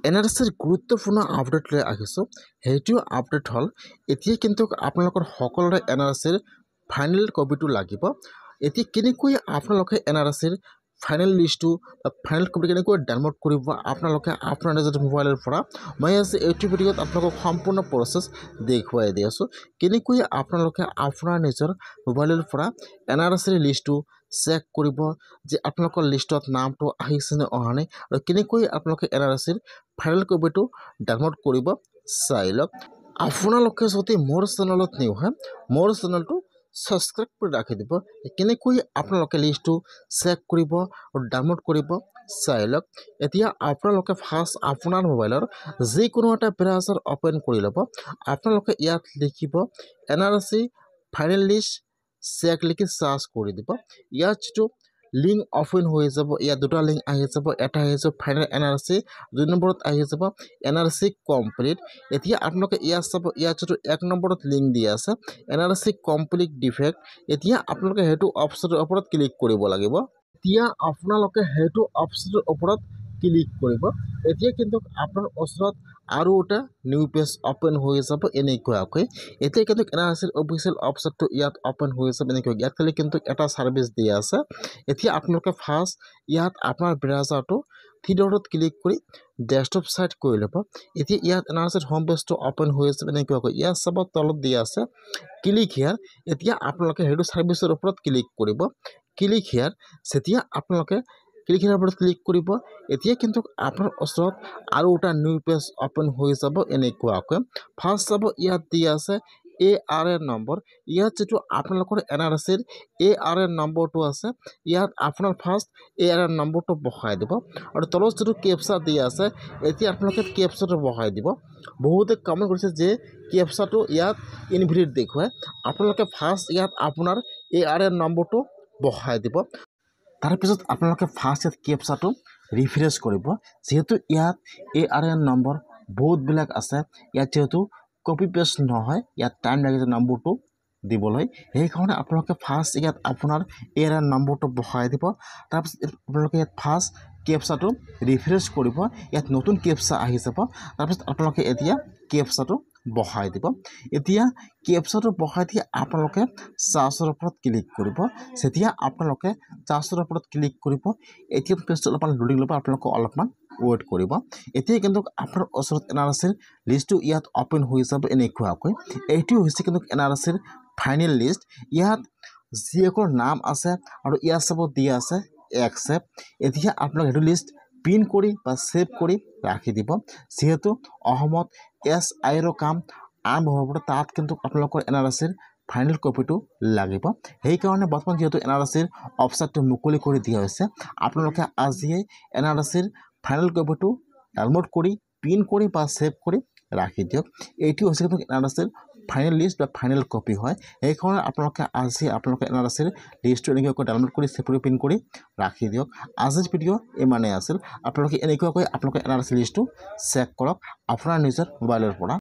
এনআৰচিৰ গুৰুত্বপূৰ্ণ আপডেট লৈ আহিছোঁ। সেইটো আপডেট হ'ল এতিয়া কিন্তু আপোনালোকৰ সকলোৰে এনআৰচিৰ ফাইনেল কপিটো লাগিব। এতিয়া কেনেকৈ আপোনালোকে এনআৰচিৰ ফাইনেল লিষ্টটো বা ফাইনেল কপি কেনেকৈ ডাউনলোড কৰিব আপোনালোকে আপোনাৰ নিজৰ মোবাইলৰ পৰা মই আজি এইটো ভিডিঅ'ত আপোনালোকক সম্পূৰ্ণ প্ৰচেছ দেখুৱাই দি আছোঁ। কেনেকৈ আপোনালোকে আপোনাৰ নিজৰ মোবাইলৰ পৰা এনআৰচিৰ লিষ্টটো চেক কৰিব যে আপোনালোকৰ লিষ্টত নামটো আহিছে নে অহা নাই আৰু কেনেকৈ আপোনালোকে এনআৰচিৰ ফাইনেল কপিটো ডাউনলোড কৰিব চাই লওক। আপোনালোকে যদি মোৰ চেনেলত নিউ হয় মোৰ চেনেলটো সাবস্ক্ৰাইব কৰি ৰাখি দিব। কেনেকৈ আপোনালোকে লিষ্টটো চেক কৰিব আৰু ডাউনলোড কৰিব চাই লওক। এতিয়া আপোনালোকে ফাৰ্ষ্ট আপোনাৰ মোবাইলৰ যিকোনো এটা ব্ৰাউজাৰ ওপেন কৰি ল'ব। আপোনালোকে ইয়াত লিখিব এনআৰচি ফাইনেল লিষ্ট চেক লিখি সাৰ্চ কৰি দিব। ইয়াত যিটো লিংক ওপেন হৈ যাব, ইয়াত দুটা লিংক আহি যাব। এটা আহি যাব ফাইনেল এনআৰচি, 2 নম্বৰত আহি যাব এনআৰচি কমপ্লিট। এতিয়া আপোনালোকে ইয়াত চাব, ইয়াত যিটো 1 নম্বৰত লিংক দিয়া আছে এনআৰচি কমপ্লিট ডিফেক্ট। এতিয়া আপোনালোকে সেইটো অপশ্যনৰ ওপৰত ক্লিক কৰিব লাগিব। এতিয়া আপোনালোকে সেইটো অপশ্যনৰ ওপৰত ক্লিক কৰিব। এতিয়া কিন্তু আপোনাৰ ওচৰত আৰু এটা নিউ পেজ ওপেন হৈ যাব এনেকুৱাকৈ। এতিয়া কিন্তু এনআৰচিৰ অফিচিয়েল অপশ্যনটো ইয়াত ওপেন হৈ যাব এনেকৈ। ইয়াত খালি কিন্তু এটা ছাৰ্ভিচ দিয়া আছে। এতিয়া আপোনালোকে ফাৰ্ষ্ট ইয়াত আপোনাৰ ব্ৰাউজাৰটো থ্ৰী ডটত ক্লিক কৰি ডেস্কটপ সাইড কৰি ল'ব। এতিয়া ইয়াত এনআৰচিৰ হোম পেজটো ওপেন হৈ যাব এনেকুৱাকৈ। ইয়াত চাব তলত দিয়া আছে ক্লিক হিয়াৰ। এতিয়া আপোনালোকে সেইটো ছাৰ্ভিচৰ ওপৰত ক্লিক কৰিব। ক্লিক হিয়াৰ যেতিয়া আপোনালোকে ক্লিক হিয়াৰৰ ওপৰত ক্লিক কৰিব এতিয়া কিন্তু আপোনাৰ ওচৰত আৰু এটা নিউ পেজ ওপেন হৈ যাব এনেকুৱাকৈ। ফাৰ্ষ্ট চাব ইয়াত দিয়া আছে ARN নম্বৰ। ইয়াত যিটো আপোনালোকৰ এনআৰচিৰ ARN নম্বৰটো আছে ইয়াত আপোনাৰ ফাৰ্ষ্ট ARN নম্বৰটো বহাই দিব আৰু তলত যিটো কেপচা দিয়া আছে এতিয়া আপোনালোকে কেপচাটো বহাই দিব। বহুতে কমেণ্ট কৰিছে যে কেপচাটো ইয়াত ইনভেলিড দেখুৱায়। আপোনালোকে ফাৰ্ষ্ট ইয়াত আপোনাৰ ARN নম্বৰটো বহাই দিব। তাৰপিছত আপোনালোকে ফাৰ্ষ্ট ইয়াত কেপচাটো ৰিফ্ৰেছ কৰিব। যিহেতু ইয়াত ARN নম্বৰ বহুতবিলাক আছে, ইয়াত যিহেতু কপি পেষ্ট নহয়, ইয়াত টাইম লাগে নম্বৰটো দিবলৈ। সেইকাৰণে আপোনালোকে ফাৰ্ষ্ট ইয়াত আপোনাৰ ARN নম্বৰটো বহাই দিব। তাৰপিছত আপোনালোকে ইয়াত ফাৰ্ষ্ট কেপচাটো ৰিফ্ৰেছ কৰিব। ইয়াত নতুন কেপচা আহি যাব। তাৰপিছত আপোনালোকে এতিয়া কেপচাটো বহাই দিব। এতিয়া কেপচাটো বহাই দি আপোনালোকে চাৰ্চৰ ওপৰত ক্লিক কৰিব। যেতিয়া আপোনালোকে চাৰ্চৰ ওপৰত ক্লিক কৰিব এতিয়া পেজটো অলপমান লোডিং ল'ব, আপোনালোকে অলপমান ৱেইট কৰিব। এতিয়া কিন্তু আপোনাৰ ওচৰত এনআৰচিৰ লিষ্টটো ইয়াত ওপেন হৈ যাব এনেকুৱাকৈ। এইটো হৈছে কিন্তু এনআৰচিৰ ফাইনেল লিষ্ট। ইয়াত যিসকলৰ নাম আছে আৰু ইয়াত চাব দিয়া আছে একচেপ্ট। এতিয়া আপোনালোকে সেইটো লিষ্ট প্ৰিণ্ট কৰি বা ছেভ কৰি ৰাখি দিব। যিহেতু অসমত SIৰ কাম আৰম্ভ হ'ব, তাত কিন্তু আপোনালোকৰ এনআৰচিৰ ফাইনেল কপিটো লাগিব। সেইকাৰণে বৰ্তমান যিহেতু এনআৰচিৰ ৱেবছাইটটো মুকলি কৰি দিয়া হৈছে, আপোনালোকে আজিয়ে এনআৰচিৰ ফাইনেল কপিটো ডাউনলোড কৰি প্ৰিণ্ট কৰি বা ছেভ কৰি ৰাখি দিয়ক। এইটো হৈছে কিন্তু এনআৰচিৰ ফাইনেল লিষ্ট বা ফাইনেল কপি হয়। সেইকাৰণে আপোনালোকে আজি আপোনালোকে এনআৰচিৰ লিষ্টটো এনেকুৱাকৈ ডাউনলোড কৰি ছেভ কৰি প্ৰিণ্ট কৰি ৰাখি দিয়ক। আজিৰ ভিডিঅ' ইমানেই আছিল। আপোনালোকে এনেকুৱাকৈ আপোনালোকে এনআৰচি লিষ্টটো চেক কৰক আপোনাৰ নিজৰ মোবাইলৰ পৰা।